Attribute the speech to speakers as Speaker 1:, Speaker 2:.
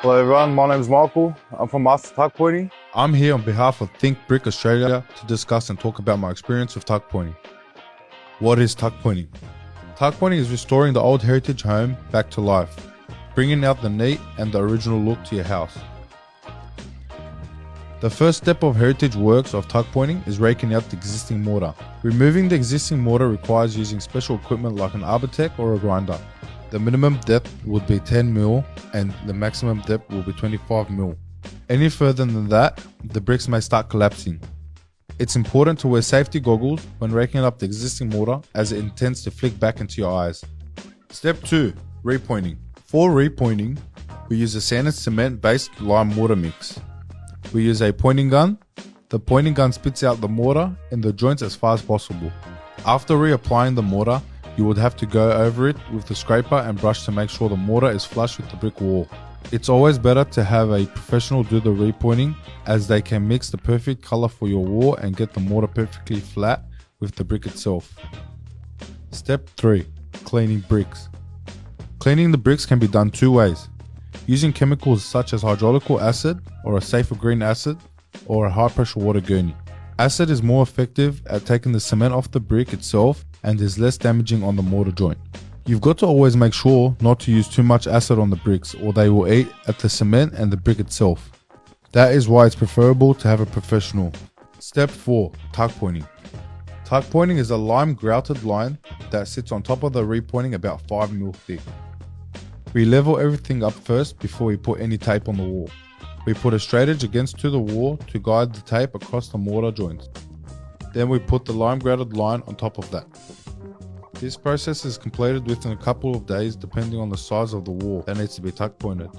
Speaker 1: Hello everyone, my name is Michael. I'm from Master Tuckpointing.
Speaker 2: I'm here on behalf of Think Brick Australia to discuss and talk about my experience with tuckpointing. What is tuckpointing? Tuckpointing is restoring the old heritage home back to life, bringing out the neat and the original look to your house. The first step of heritage works of tuckpointing is raking out the existing mortar. Removing the existing mortar requires using special equipment like an Arbortech or a grinder. The minimum depth would be 10 mm and the maximum depth will be 25 mm. Any further than that, the bricks may start collapsing. It's important to wear safety goggles when raking up the existing mortar as it intends to flick back into your eyes. Step 2. Repointing. For repointing, we use a sand and cement based lime mortar mix. We use a pointing gun. The pointing gun spits out the mortar in the joints as far as possible. After reapplying the mortar, you would have to go over it with the scraper and brush to make sure the mortar is flush with the brick wall. It's always better to have a professional do the repointing, as they can mix the perfect color for your wall and get the mortar perfectly flat with the brick itself. Step 3. Cleaning bricks. Cleaning the bricks can be done two ways: using chemicals such as hydraulic acid or a safer green acid or a high pressure water gurney. Acid is more effective at taking the cement off the brick itself and is less damaging on the mortar joint. You've got to always make sure not to use too much acid on the bricks or they will eat at the cement and the brick itself. That is why it's preferable to have a professional. Step 4. Tuckpointing. Tuckpointing is a lime grouted line that sits on top of the repointing about 5 mm thick. We level everything up first before we put any tape on the wall. We put a straight edge against to the wall to guide the tape across the mortar joints. Then we put the lime grouted line on top of that. This process is completed within a couple of days depending on the size of the wall that needs to be tuck pointed.